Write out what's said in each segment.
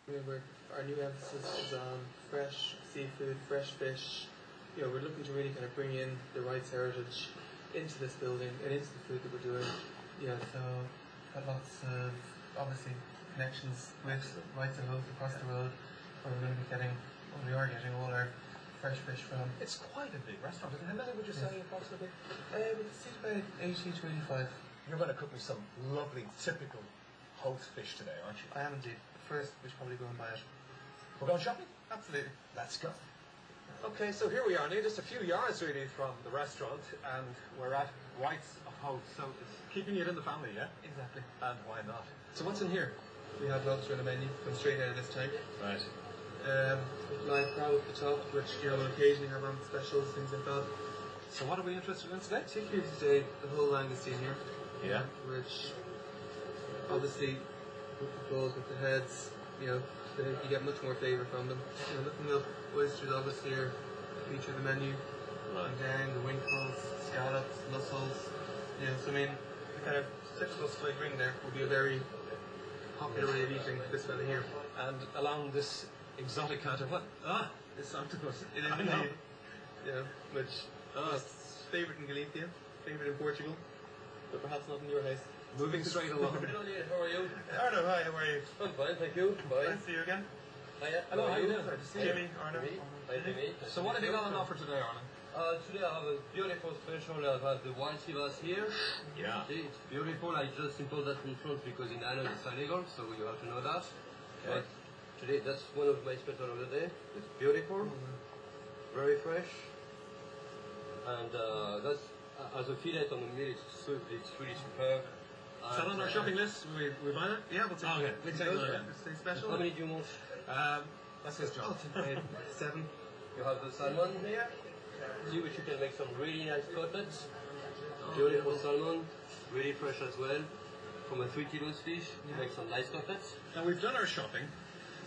Our new emphasis is on fresh seafood, fresh fish. We're looking to really kind of bring in the rights heritage into this building and into the food that we're doing. So got lots of obviously connections with rights of host across the road, where we're going to be we are getting all our fresh fish from. It's quite a big restaurant, isn't it? How many would you say approximately? We see about 80 to 85. You're going to cook me some lovely, typical host fish today, aren't you? I am indeed. First, we should probably go and buy it. We're going shopping? Absolutely. Let's go. Okay, so here we are, now just a few yards really from the restaurant, and we're at White's of Host, so it's keeping it in the family, yeah? Exactly. And why not? So what's in here? We have lobster on the menu, from straight out of this tank. Right. Live crab at the top, which we'll occasionally have on specials, things like that. So what are we interested in today? Particularly today, the whole langoustine here. Yeah. Which, obviously, with the claws, with the heads, you get much more flavour from them. Nothing milk, oysters obviously are feature the menu. Right. And then the winkles, scallops, mussels. So the kind of typical squid ring there will be a very popular way of eating this fella here. And along this exotic counter, what? This octopus. It is indeed. Which is favourite in Galicia, favourite in Portugal, but perhaps not in your house. Moving straight along. How are you? Arno, hi, how are you? I'm fine, thank you. Bye. Nice to see you again. Hiya. Hello, how are you doing? Jimmy, Arno. Hi, Jimmy. So what have you got on offer today, Arno? Today I have a beautiful special. I have the wild sivas here. Yeah. See, it's beautiful. I just import that in France because in Ireland it's illegal, so you have to know that. Okay. But today that's one of my special of the day. It's beautiful, very fresh, and that's as a fillet on the meal. It's really superb. Is that on our shopping list? We buy it? Yeah, we'll take Okay, it. we'll take it. Stay special. How many do you want? That's his job. 7. You have the salmon here. See, which you can make some really nice cutlets. Beautiful salmon, really fresh as well. From a 3 kilos fish, you make some nice cutlets. Now we've done our shopping,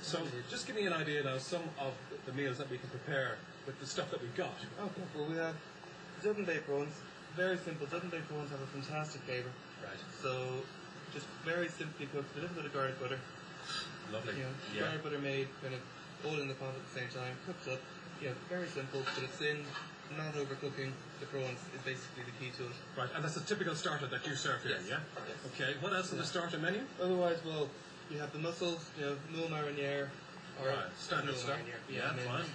so just give me an idea now some of the meals that we can prepare with the stuff that we've got. Okay, well we have Dublin Bay prawns. Very simple. Dublin Bay prawns have a fantastic flavour. Right. So, just very simply cooked, a little bit of garlic butter. Lovely. Garlic butter made kind of all in the pot at the same time, cooked up. Very simple, but it's in, not overcooking the prawns is basically the key to it. Right, and that's a typical starter that you serve here, Yes. yeah? Yes. Okay, what else in the starter menu? Otherwise, well, you have the mussels, no mariniere. Or Right, standard no stuff. mariniere. Yeah, fine.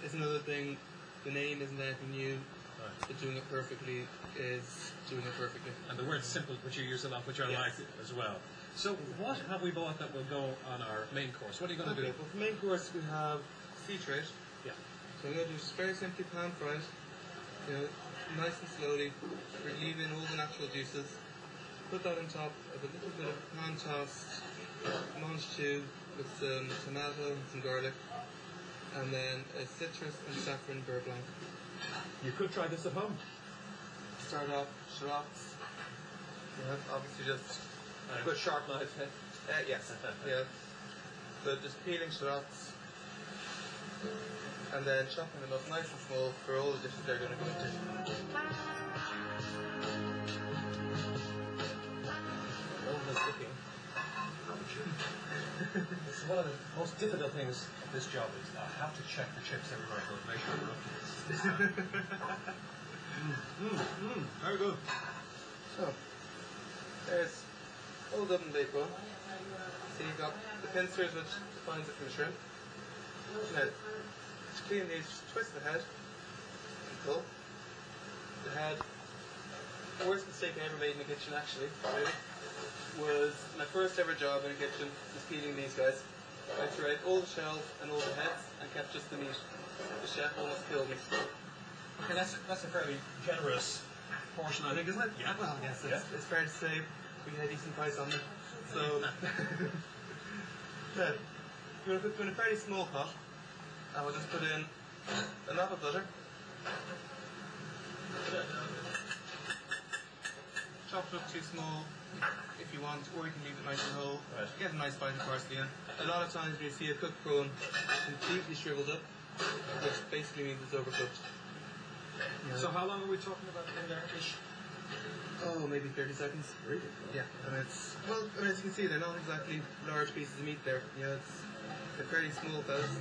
It's another thing, the name isn't anything new. Right. But doing it perfectly is doing it perfectly. And the word simple, which you use a lot, which I like as well. So what have we bought that will go on our main course? What are you going to do? Well, for main course we have sea trout. Yeah. So I'm going to do just very simply pan fried, nice and slowly. We leave in all the natural juices. Put that on top of a little bit of pan tossed mange choux with some tomato and some garlic, and then a citrus and saffron beurre blanc. You could try this at home. Start off shallots. Obviously just A good sharp knife. yes. So just peeling shallots and then chopping them up nice and small for all the dishes they're going to go into. Cooking. It's one of the most difficult things of this job is I have to check the chips everywhere I go to make sure they're up. Very good. So, there's all Dublin Bay prawn. So you've got the pincers which defines it from the shrimp. Now, to clean these, just twist the head and pull. The head, the worst mistake I ever made in the kitchen actually, really, was my first ever job in a kitchen was peeling these guys. I threw out all the shells and all the heads and kept just the meat. The chef almost killed me. Okay, that's a fairly generous portion, I think, isn't it? Yeah, well, yes, it's fair to say we had a decent price on them. So, yeah, we're going to put in a fairly small pot. I will just put in a knob of butter. Chop it up too small if you want, or you can leave it nice and whole. Right. Get a nice bite of parsley in. A lot of times when you see a cooked prawn, it's completely shriveled up, which basically means it's overcooked. So how long are we talking about in there ish? Oh, maybe 30 seconds. Really? Yeah, and it's, well, as you can see, they're not exactly large pieces of meat there. It's They're fairly small fellas.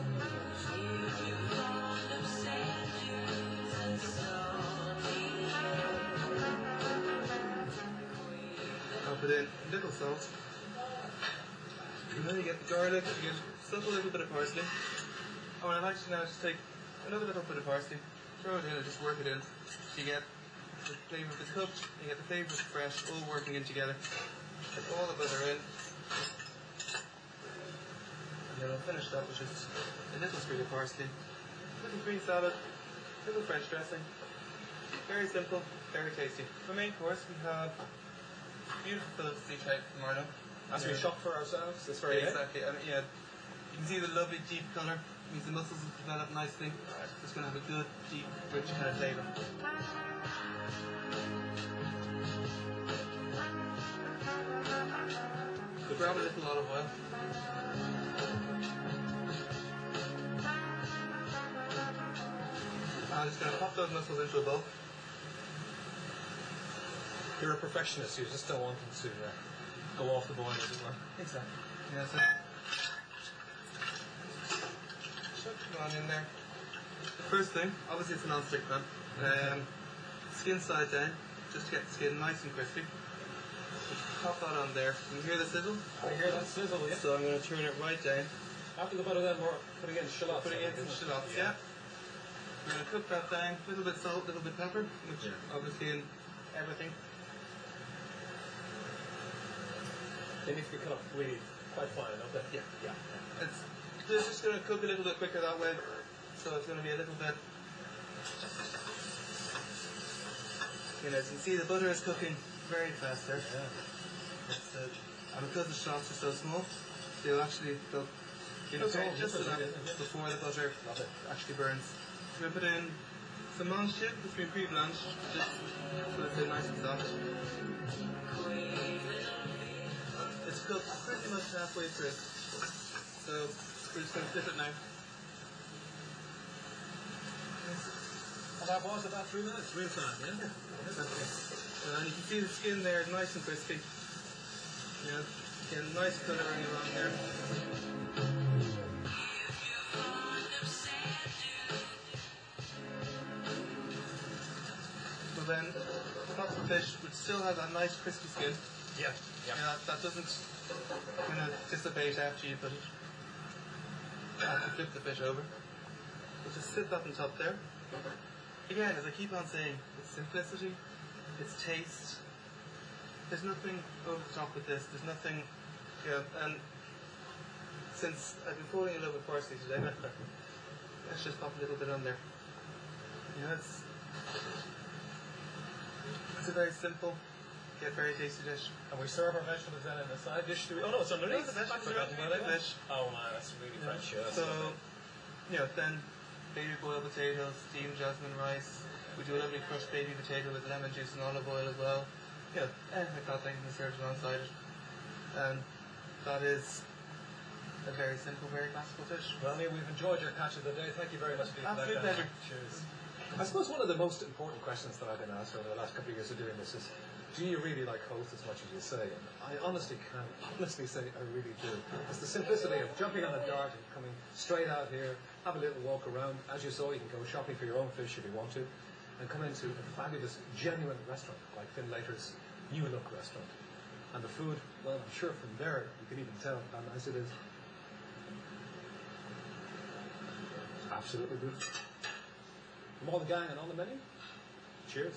I'll put in a little salt. And then you get the garlic, you get just a little bit of parsley. Oh, and I'd like to now just take another little bit of parsley, throw it in and just work it in. So you get the flavour of the cooked, you get the flavour of the fresh, all working in together. Get all the butter in. And then I'll finish that with just a little sprig of parsley, a little green salad, a little French dressing. Very simple, very tasty. For main course we have beautiful sea trout from Arno. As we shop for ourselves this very day. Exactly. I mean, yeah, you can see the lovely deep colour. Means the muscles have developed nicely. So it's going to have a good, deep, rich kind of flavour. So grab a little olive oil. I'm just going to pop those mussels into a bowl. You're a perfectionist, you just don't want them to go off the boil, as it were. Exactly. Yeah, so chuck them on in there. The first thing, obviously it's a non-stick pan. Skin side down, just to get the skin nice and crispy. Just pop that on there. Can you hear the sizzle? I hear that sizzle, yeah. So I'm going to turn it right down. After the butter then we're putting in shallots. Putting in some shallots, yeah. We're going to cook that down. A little bit salt, a little bit pepper, which obviously in everything. They need to be cut up really quite fine, don't they? Yeah. It's just going to cook a little bit quicker that way. So it's going to be a little bit. You know, as you can see, the butter is cooking very fast there. Yeah. And because the shallots are so small, they'll actually cook just enough before the butter actually burns. We're going to put in some mange chip, it's been pre-blanched, just so it's nice and soft. It's cooked pretty much halfway through. So we're just going to flip it now. And that was about 3 minutes, real time, yeah? And you can see the skin there, nice and crispy. Yeah, getting nice colouring along there. So then, that's the fish, which still has that nice crispy skin. Yeah. That doesn't kind of dissipate after you put it. After you flip the fish over. We'll just sit that on top there. Again, as I keep on saying, it's simplicity, it's taste. There's nothing over the top with this. There's nothing, and since I've been falling in love with parsley today, let's just pop a little bit on there. It's a very simple, yet very tasty dish. And we serve our vegetables then in the side dish. Oh no, it's underneath. The fish. Oh man, that's really French. So, then baby boiled potatoes, steamed jasmine rice. We do a lovely crushed baby potato with lemon juice and olive oil as well. Like that thing can be served alongside it. And that is a very simple, very classical dish. Well, Neil, we've enjoyed your catch of the day. Thank you very much for that. Absolute pleasure. Cheers. I suppose one of the most important questions that I've been asked over the last couple of years of doing this is, do you really like Host as much as you say? And I honestly can honestly say I really do. It's the simplicity of jumping on a dart and coming straight out here, have a little walk around. As you saw, you can go shopping for your own fish if you want to, and come into a fabulous, genuine restaurant like Finlater's New Look restaurant. And the food, well, I'm sure from there you can even tell how nice it is. Absolutely beautiful. From all the gang and on the menu, cheers.